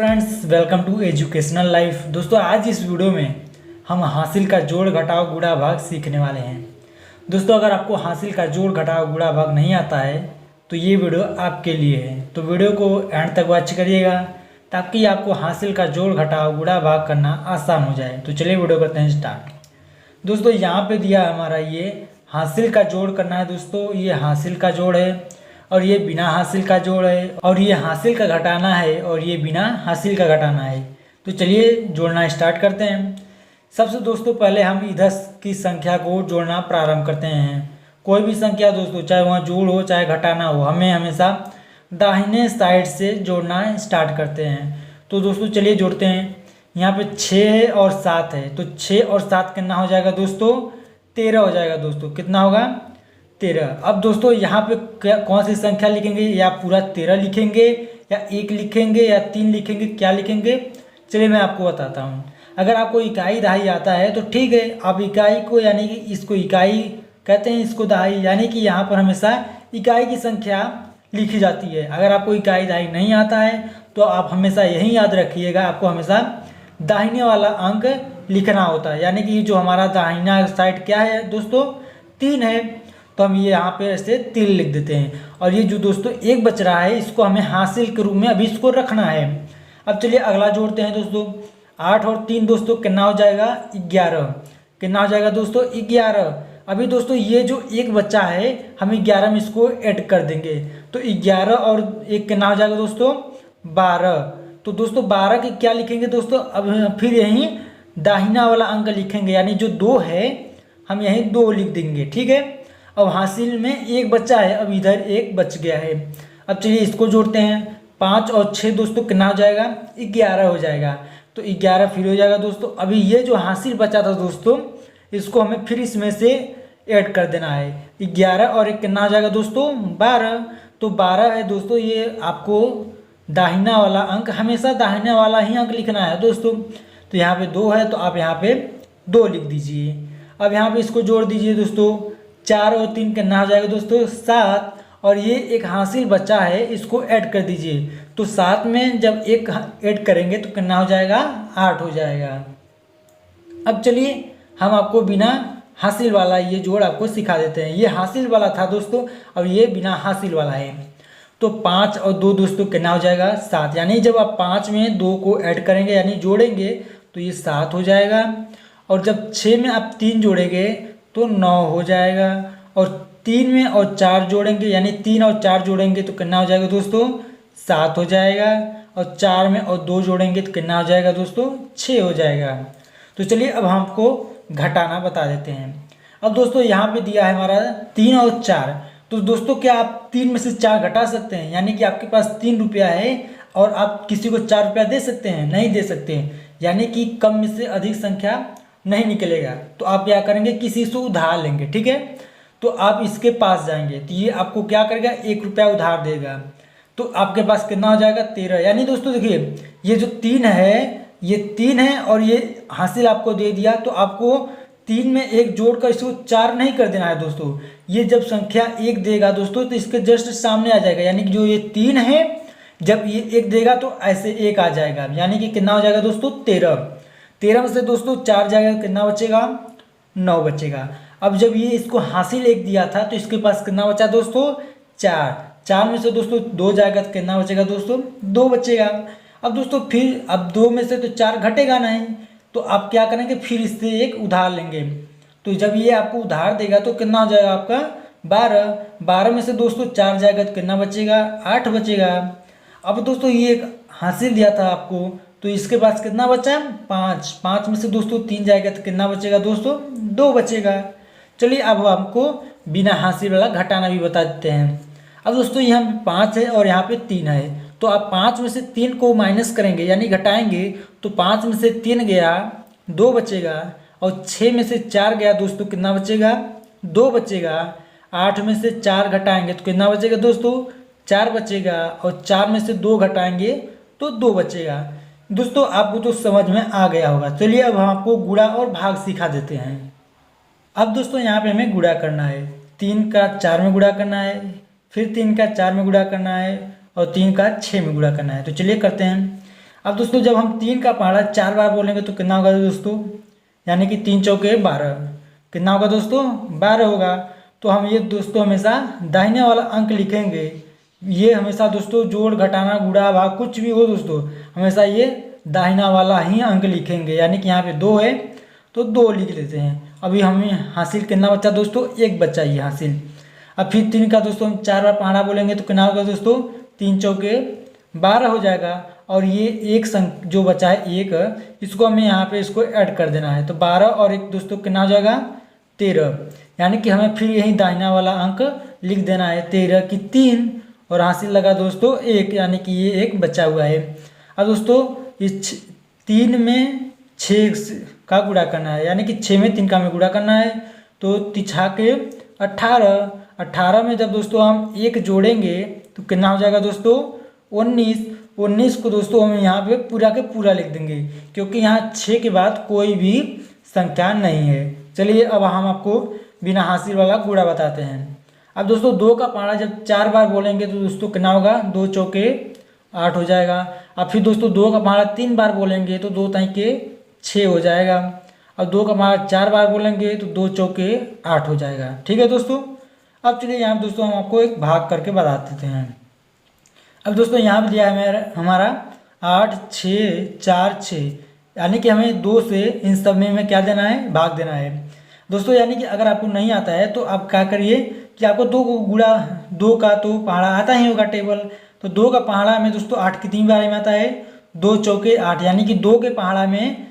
Friends, welcome to educational life. दोस्तों, आज इस वीडियो में हम हासिल का जोड़ घटाव गुणा भाग सीखने वाले हैं। दोस्तों, अगर आपको हासिल का जोड़ घटाव गुणा भाग नहीं आता है तो ये वीडियो आपके लिए है। तो वीडियो को एंड तक वॉच करिएगा ताकि आपको हासिल का जोड़ घटाव गुणा भाग करना आसान हो जाए। तो चलिए वीडियो करते हैं स्टार्ट। दोस्तों, यहाँ पे दिया हमारा ये हासिल का जोड़ करना है। दोस्तों, ये हासिल का जोड़ है और ये बिना हासिल का जोड़ है, और ये हासिल का घटाना है और ये बिना हासिल का घटाना है। तो चलिए जोड़ना स्टार्ट करते हैं। सबसे दोस्तों पहले हम इधर की संख्या को जोड़ना प्रारंभ करते हैं। कोई भी संख्या दोस्तों, चाहे वहाँ जोड़ हो चाहे घटाना हो, हमें हमेशा दाहिने साइड से जोड़ना स्टार्ट करते हैं। तो दोस्तों चलिए जोड़ते हैं। यहाँ पे 6 और 7 है, तो 6 और 7 कितना हो जाएगा दोस्तों? 13 हो जाएगा। दोस्तों कितना होगा? 13। अब दोस्तों यहाँ पे कौन सी संख्या लिखेंगे? या पूरा 13 लिखेंगे, या 1 लिखेंगे, या 3 लिखेंगे, क्या लिखेंगे? चलिए मैं आपको बताता हूँ। अगर आपको इकाई दहाई आता है तो ठीक है, आप इकाई को यानी कि इसको इकाई कहते हैं, इसको दहाई, यानी कि यहाँ पर हमेशा इकाई की संख्या लिखी जाती है। अगर आपको इकाई दहाई नहीं आता है तो आप हमेशा यही याद रखिएगा, आपको हमेशा दाहिने वाला अंक लिखना होता है। यानी कि जो हमारा दाहिना साइड क्या है दोस्तों? 3 है, तो हम ये यहाँ पे ऐसे 3 लिख देते हैं। और ये जो दोस्तों 1 बच रहा है, इसको हमें हासिल के रूप में अभी इसको रखना है। अब चलिए अगला जोड़ते हैं दोस्तों। 8 और 3 दोस्तों कितना हो जाएगा? 11। कितना हो जाएगा दोस्तों? 11। अभी दोस्तों ये जो 1 बच्चा है, हम 11 में इसको ऐड कर देंगे, तो 11 और 1 कितना हो जाएगा दोस्तों? 12। तो दोस्तों 12 के क्या लिखेंगे दोस्तों? अब फिर यहीं दाहिना वाला अंक लिखेंगे, यानी जो 2 है हम यहीं 2 लिख देंगे। ठीक है, अब हासिल में 1 बच्चा है, अब इधर 1 बच गया है। अब चलिए इसको जोड़ते हैं। 5 और 6 दोस्तों कितना हो जाएगा? 11 हो जाएगा। तो 11 फिर हो जाएगा दोस्तों। अभी ये जो हासिल बचा था दोस्तों, इसको हमें फिर इसमें से ऐड कर देना है। 11 और 1 कितना हो जाएगा दोस्तों? 12। तो 12 है दोस्तों। ये आपको दाहिना वाला अंक, हमेशा दाहिना वाला ही अंक लिखना है दोस्तों। तो यहाँ पे 2 है, तो आप यहाँ पे 2 लिख दीजिए। अब यहाँ पे इसको जोड़ दीजिए दोस्तों। 4 और 3 कितना हो जाएगा दोस्तों? 7। और ये एक हासिल बचा है, इसको ऐड कर दीजिए। तो 7 में जब 1 ऐड करेंगे तो कितना हो जाएगा? 8 हो जाएगा। अब चलिए हम आपको बिना हासिल वाला ये जोड़ आपको सिखा देते हैं। ये हासिल वाला था दोस्तों, अब ये बिना हासिल वाला है। तो 5 और 2 दोस्तों कितना हो जाएगा? 7। यानी जब आप 5 में 2 को ऐड करेंगे यानी जोड़ेंगे तो ये 7 हो जाएगा। और जब 6 में आप 3 जोड़ेंगे तो 9 हो जाएगा। और 3 में और 4 जोड़ेंगे, यानी 3 और 4 जोड़ेंगे तो कितना हो जाएगा दोस्तों? 7 हो जाएगा। और 4 में और 2 जोड़ेंगे तो कितना हो जाएगा दोस्तों? 6 हो जाएगा। तो चलिए अब हम आपको घटाना बता देते हैं। अब दोस्तों यहाँ पे दिया है हमारा 3 और 4। तो दोस्तों क्या आप 3 में से 4 घटा सकते हैं? यानी कि आपके पास 3 रुपया है और आप किसी को 4 रुपया दे सकते हैं? नहीं दे सकते। यानी कि कम में से अधिक संख्या नहीं निकलेगा। तो आप क्या करेंगे? किसी से उधार लेंगे। ठीक है, तो आप इसके पास जाएंगे तो ये आपको क्या करेगा? 1 रुपया उधार देगा। तो आपके पास कितना हो जाएगा? 13। यानी दोस्तों देखिए, ये जो 3 है, ये 3 है और ये हासिल आपको दे दिया, तो आपको 3 में 1 जोड़कर इसको 4 नहीं कर देना है दोस्तों। ये जब संख्या 1 देगा दोस्तों तो इसके जस्ट सामने आ जाएगा। यानी कि जो ये 3 है, जब ये 1 देगा तो ऐसे 1 आ जाएगा। यानी कि कितना हो जाएगा दोस्तों? 13। 13 में से दोस्तों 4 जाएगा, कितना बचेगा? 9 बचेगा। अब जब ये इसको हासिल 1 दिया था तो इसके पास कितना बचा दोस्तों? 4। 4 में से दोस्तों 2 जाएगा तो कितना बचेगा दोस्तों? 2 बचेगा। अब दोस्तों फिर अब 2 में से तो 4 घटेगा नहीं, तो आप क्या करेंगे? फिर इससे 1 उधार लेंगे। तो जब ये आपको उधार देगा तो कितना हो जाएगा आपका? 12। 12 में से दोस्तों 4 जाएगा तो कितना बचेगा? 8 बचेगा। अब दोस्तों ये एक हासिल दिया था आपको, तो इसके पास कितना बचा? 5। 5 में से दोस्तों 3 जाएगा तो कितना बचेगा दोस्तों? 2 बचेगा। चलिए अब हमको बिना हासिल वाला घटाना भी बता देते हैं। अब दोस्तों यहाँ 5 है और यहाँ पे 3 है, तो आप 5 में से 3 को माइनस करेंगे यानी घटाएंगे, तो 5 में से 3 गया, 2 बचेगा। और 6 में से 4 गया दोस्तों, कितना बचेगा? 2 बचेगा। 8 में से 4 घटाएंगे तो कितना बचेगा दोस्तों? 4 बचेगा। और 4 में से 2 घटाएंगे तो 2 बचेगा। दोस्तों आपको तो समझ में आ गया होगा। चलिए अब हम आपको गुणा और भाग सिखा देते हैं। अब दोस्तों यहाँ पे हमें गुणा करना है। 3 का 4 में गुणा करना है, फिर 3 का 4 में गुणा करना है, और 3 का 6 में गुणा करना है। तो चलिए करते हैं। अब दोस्तों जब हम 3 का पहाड़ा 4 बार बोलेंगे तो कितना होगा दोस्तों, यानी कि 3 चौके 12, कितना होगा दोस्तों 12 होगा। तो हम ये दोस्तों हमेशा दाहिने वाला अंक लिखेंगे, ये हमेशा दोस्तों जोड़ घटाना गुणा भाग कुछ भी हो दोस्तों, हमेशा ये दाहिना वाला ही अंक लिखेंगे। यानी कि यहाँ पे 2 है तो 2 लिख लेते हैं। अभी हमें हासिल कितना बच्चा दोस्तों, 1 बच्चा ये हासिल। अब फिर 3 का दोस्तों हम 4 बार पहाड़ा बोलेंगे तो कितना होगा दोस्तों, 3 चौके 12 हो जाएगा। और ये एक जो बचा है 1, इसको हमें यहाँ पे इसको ऐड कर देना है। तो 12 और 1 दोस्तों कितना हो जाएगा 13, यानी कि हमें फिर यही दाहिना वाला अंक लिख देना है 13 की 3 और हासिल लगा दोस्तों 1, यानी कि ये 1 बचा हुआ है। अब दोस्तों इस 3 में 6 का गुणा करना है, यानी कि 6 में 3 का हमें गुणा करना है। तो 3 के 18, 18 में जब दोस्तों हम 1 जोड़ेंगे तो कितना हो जाएगा दोस्तों 19, 19 को दोस्तों हम यहाँ पे पूरा के पूरा लिख देंगे, क्योंकि यहाँ 6 के बाद कोई भी संख्या नहीं है। चलिए अब हम आपको बिना हासिल वाला गुणा बताते हैं। अब दोस्तों 2 का पहाड़ा जब 4 बार बोलेंगे तो दोस्तों कितना होगा, 2 चौके 8 हो जाएगा। अब फिर दोस्तों 2 का पहाड़ा 3 बार बोलेंगे तो 2 ताई के 6 हो जाएगा। अब 2 का पहाड़ा 4 बार बोलेंगे तो 2 चौके 8 हो जाएगा। ठीक है दोस्तों। अब चलिए यहाँ दोस्तों हम आपको एक भाग करके बता देते हैं। अब दोस्तों यहाँ पे दिया है हमारा 8 6 4 6, यानी कि हमें 2 से इन सब में हमें क्या देना है, भाग देना है दोस्तों। यानी कि अगर आपको नहीं आता है तो आप क्या करिए कि आपको 2 को गुणा 2 का तो पहाड़ा आता ही होगा टेबल, तो 2 का पहाड़ा में दोस्तों 8 कितनी बार में आता है, 2 चौके 8, यानी कि 2 के पहाड़ा में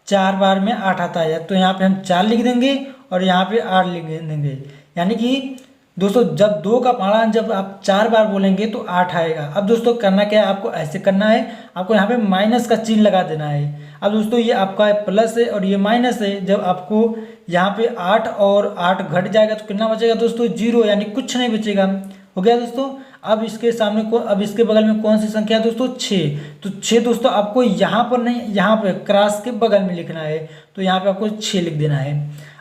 4 बार में 8 आता है। तो यहाँ पे हम 4 लिख देंगे और यहाँ पे 8 लिख देंगे, यानी कि दोस्तों जब 2 का पहाड़ा जब आप 4 बार बोलेंगे तो 8 आएगा। अब दोस्तों करना क्या है, आपको ऐसे करना है, आपको यहाँ पे माइनस का चिन्ह लगा देना है। अब दोस्तों ये आपका प्लस है और ये माइनस है। जब आपको यहाँ पे 8 और 8 घट जाएगा तो कितना बचेगा दोस्तों 0, यानी कुछ नहीं बचेगा। हो गया दोस्तों। अब इसके सामने अब इसके बगल में कौन सी संख्या है दोस्तों 6, तो 6 दोस्तों आपको यहाँ पर नहीं, यहाँ पे क्रॉस के बगल में लिखना है, तो यहाँ पे आपको 6 लिख देना है।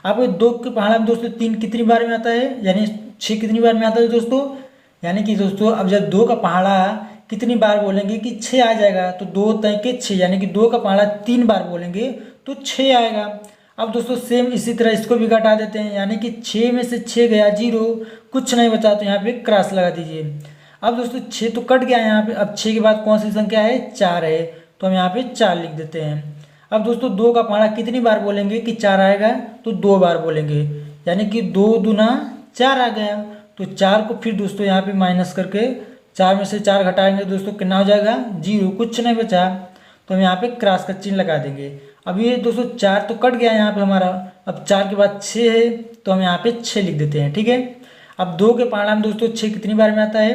आपको 2 के पहाड़ा में दोस्तों 3 कितनी बार में आता है, यानी 6 कितनी बार में आता है दोस्तों, यानी कि दोस्तों अब जब 2 का पहाड़ा कितनी बार बोलेंगे कि 6 आ जाएगा, तो 2 तय के 6, यानी कि 2 का पहाड़ा 3 बार बोलेंगे तो 6 आएगा। अब दोस्तों सेम इसी तरह इसको भी घटा देते हैं, यानी कि 6 में से 6 गया 0, कुछ नहीं बचा, तो यहाँ पे क्रॉस लगा दीजिए। अब दोस्तों 6 तो कट गया यहाँ पे, अब 6 के बाद कौन सी संख्या है 4 है, तो हम यहाँ पे 4 लिख देते हैं। अब दोस्तों 2 का पहाड़ा कितनी बार बोलेंगे कि 4 आएगा, तो 2 बार बोलेंगे, यानी कि 2 दूना 4 आ गया। तो 4 को फिर दोस्तों यहाँ पे माइनस करके 4 में से 4 घटाएंगे दोस्तों कितना हो जाएगा 0, कुछ नहीं बचा, तो हम यहाँ पे क्रॉस का चिन्ह लगा देंगे। अब ये दोस्तों 4 तो कट गया यहाँ पे हमारा, अब 4 के बाद 6 है, तो हम यहाँ पे 6 लिख देते हैं। ठीक है। अब 2 के पहाड़ा में दोस्तों 6 कितनी बार में आता है,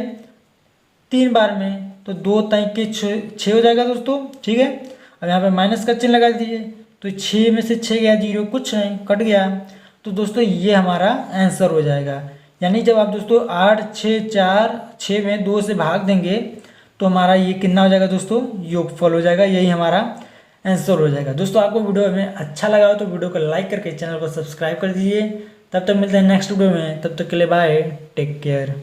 3 बार में, तो 2 तय के 6 हो जाएगा दोस्तों। ठीक है। अब यहाँ पे माइनस का चिन्ह लगा दीजिए, तो 6 में से 6 गया 0, कुछ नहीं, कट गया। तो दोस्तों ये हमारा आंसर हो जाएगा। यानी जब आप दोस्तों 8 6 4 6 में 2 से भाग देंगे तो हमारा ये कितना हो जाएगा दोस्तों, योगफल हो जाएगा, यही हमारा आंसर हो जाएगा। दोस्तों आपको वीडियो में अच्छा लगा हो तो वीडियो को लाइक करके चैनल को सब्सक्राइब कर दीजिए। तब तक मिलते हैं नेक्स्ट वीडियो में, तब तक के लिए बाय, टेक केयर।